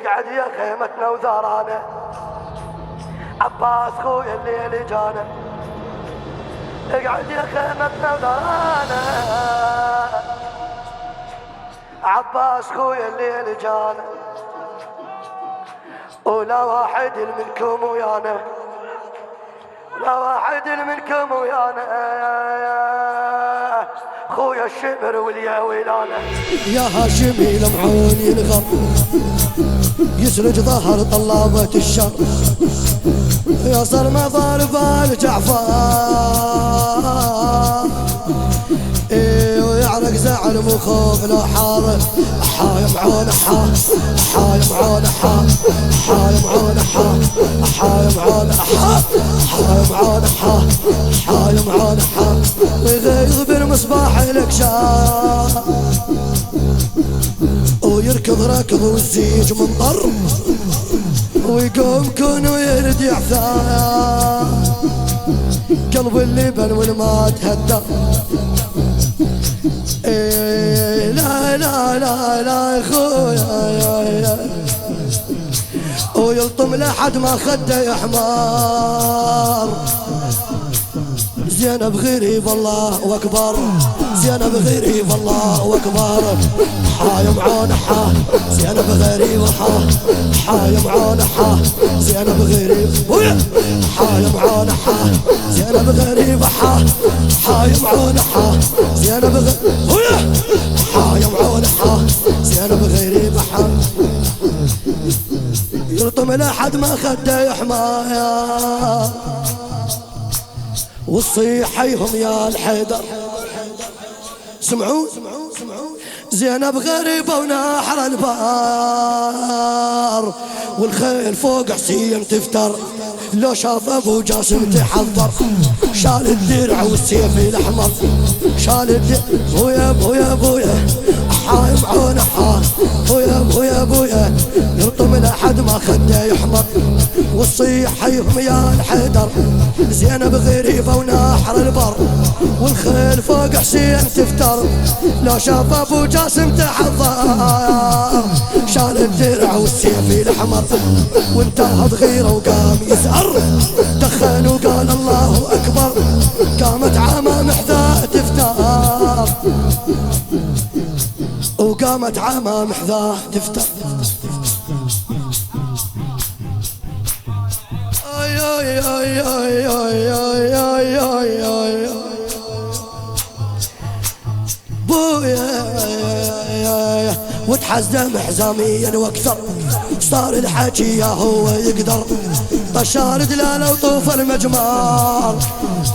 اقعد يا خيمتنا وزارانا، عباس خويا الليل جانا. اقعد يا خيمتنا وزارانا، عباس خويا الليل جانا. ولا واحد منكم ويانا، لا واحد منكم ويانا. خويا الشمر واليا ويلانا. يا هاشمي لمعون ينغر يسرج ظهر طلابة الشر، يا صرمة ضارب الجعفر ويعرق زعل مخوف لو حار. حايم عون حا حايم عون حا حايم عون حا حايم عون حا حايم عون حا حايم عون حا. ويغيظ بالمصباح الكشاف ويركض ركض والزيج منطر، ويقوم كون ويرد يعثار. قلب اللبن والماء تهدى. لا لا لا لا يا خويا، ويلطم لحد ما خده يحمار. زينب غريب الله اكبر، زينب غريب الله اكبر. حايم عون حا زينب غريب حا حايم عون حا زينب غريب. حايم عون حا زينب غريب حا حايم عون حا زينب حايم عون حا زينب غريب حا. يلطم لحد ما خده يحمايا، والصيحيهم يا الحيدر. سمعون زينب غريبة ونحر البار، والخيل فوق حسين تفتر. لو شاف ابو جاسم تحضر، شال الدرع والسيف الاحمر. شال الدرع بويا بويا بويا حايم عون حا بويا بويا بويا. يلطم لحد ما خده يحمر، والصيحيهم يا الحيدر. زينب غريبة ونحر البر، والخيل فوق حسين تفتر. لو شاف ابو جاسم تحضر، شال الدرع والسيف الاحمر. وانتهض غيره وقام يسأر، دخن وقال الله اكبر. قامت عمام حذاء تفتر، وقامت عمام حذاء تفتر. اي اي اي اي اي اي اي اي بويا. وتحزم حزاميا واكثر، صار الحكي يا هو يقدر. طشار دلاله وطوف المجمار،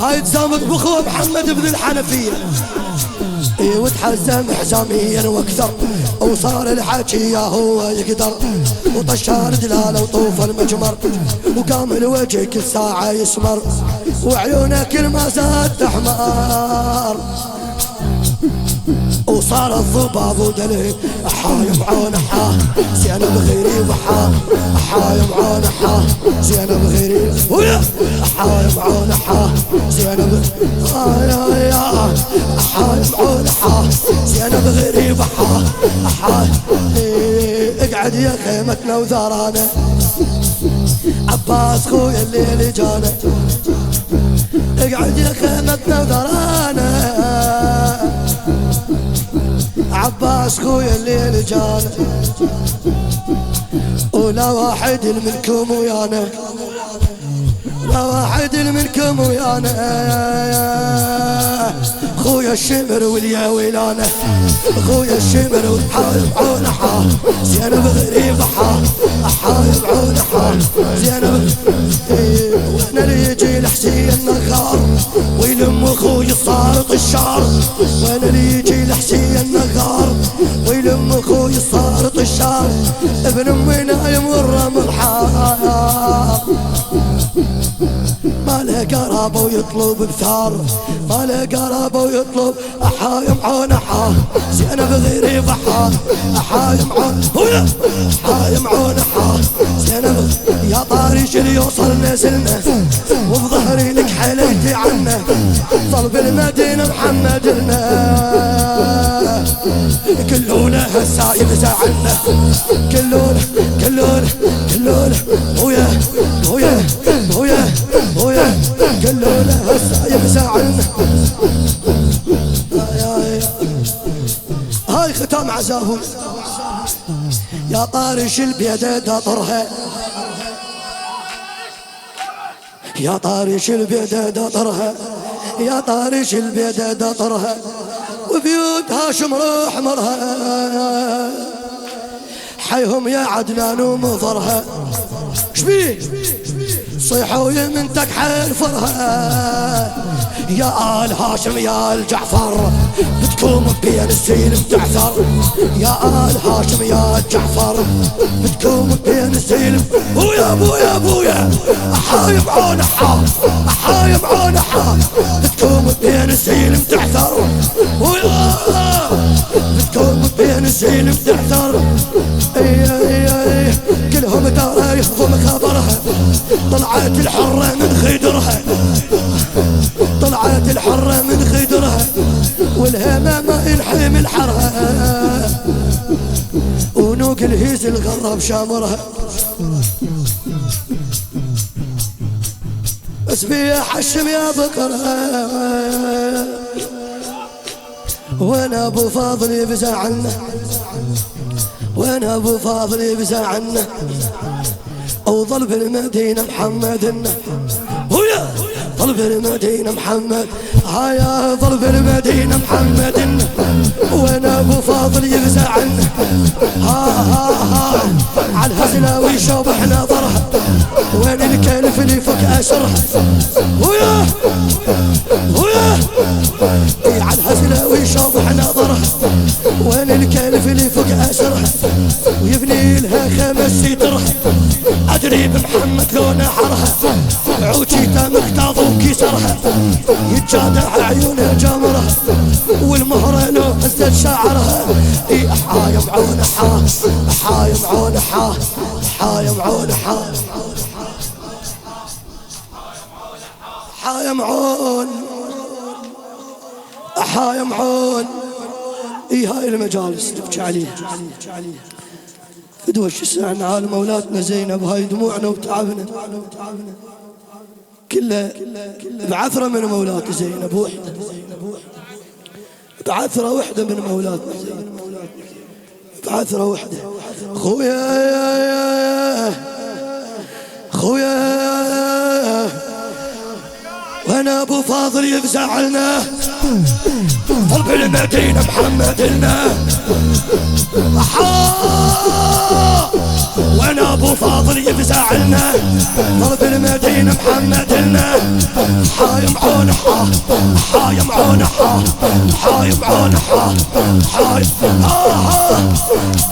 هاي تزامك بخو محمد بن الحنفية. وتحزم حزاميا واكثر، وصار الحكي يا هو يقدر. وطشار دلاله وطوف المجمر، وقام الوجه كل ساعة يسمر، وعيونه كل ما زاد تحمر. وصار الضباب ودلي حايم عون حا زينب غريب حا حايم عون حا زينب غريب حايم عون حا زينب يا حايم عون حا زينب غريب حا اقعد يا خيمتنا وزارانا، عباس خويا الليل جانا. اقعد يا خيمتنا وزارانا، عباس خويا الليل جانا. ولا واحد منكم ويانا، لا واحد منكم ويانا. خويا الشمر واليا ويلانا، خويا الشمر وحايم عون حا زينب غريب حا حايم عون حا زينب. وانا اللي يجي لحسين نغار ويلم اخوي صار طشار. وانا اللي يجي لحسين نغار ويلم اخوي صار طشار. ابن امي نايم والرمل حار، ما له قرابه ويطلب بثار. ما له قرابه ويطلب حايم عون حا زينب غريب حا حايم عون حايم عون حا زينب. يا طارش اللي يوصل نزلنا، وبظهري لك حليتي عنه. طلب المدينة محمد لنا، كلونا هسا يفزع عنا كلونا كلونا كلونا ويا ويا ويا ويا كلونا هسا يفزع عنا. هاي ختام عزاهم يا طارش البيدة دطرها يا طارش البيدة دطرها يا طارش البيدة دطرها وبيوتها شمر حمرها حيهم يا عدنان ومظرها شبيه صيحوا يمنتك حيفرها يا آل هاشم يا آل جعفر بتكون بين السيلم تعثر يا آل هاشم يا آل جعفر بتكون بين السيلم بويا بويا بويا أحايم عون حا أحايم عون حا بتكون بين السيلم تعثر ويا بتكون بين السيلم تعثر اي كلهم ترى يخضم خبرها طلعت الحرة من خدرها طلعت الحرة من خدرها والهمة ما ينحم الحرها ونوق الهيز الغرب شامرها بس بيا حشم يا بكرها وانا ابو فاضل يفزع عنا وانا ابو فاضل يفزع عنا اوظل بالمدينة محمد ويا ظل بالمدينة محمد هيا ظل بالمدينة محمد وانا ابو فاضل يفزع عنا ها عالهزلة ويشوبح نظرها وين الكلف اللي فوق اسرها ويا ويا عالهزلة ويشوبح نظرها وين الكلف اللي فوق اسرها ويبني لها خمس سترها ادري بمحمد لون حرها عوجيته مقتاض وكسرها يتجادع عيون جمرها والمهرة لو هزت شعرها حايم عون حا حايم عون حا حايم عون حا حايم عون حايم عون هاي المجالس تبكي عليها فدوى شو سمعنا على مولاتنا زينب هاي دموعنا وتعبنا كلها بعثرة من مولات زينب وحدة بعثرة وحدة من مولاتنا زينب بعثرة وحدة خويا خويا وانا ابو فاضل يفزع لنا طلب المدينة محمد لنا وانا ابو فاضل يفزع لنا طلب المدينة محمد لنا حايم عون حا حايم عون حا حايم عون حا حايم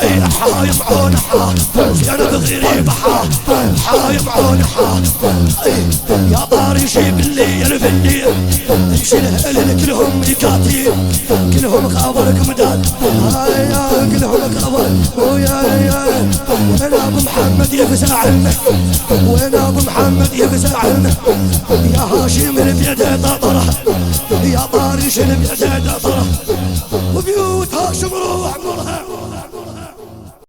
اي حايم عون حا انا بغريب حا حايم عون حا يا طاري شي بالليل بالليل امشي الاهل كلهم يكاتيب كلهم قابلك مداد هيا كلهم قابل ويا وانا ابو محمد يفزع لنا وانا ابو محمد يفزع لنا يا هاشم البيد طرح يا طارش البيد طرح وبيوت هاشم روح مرها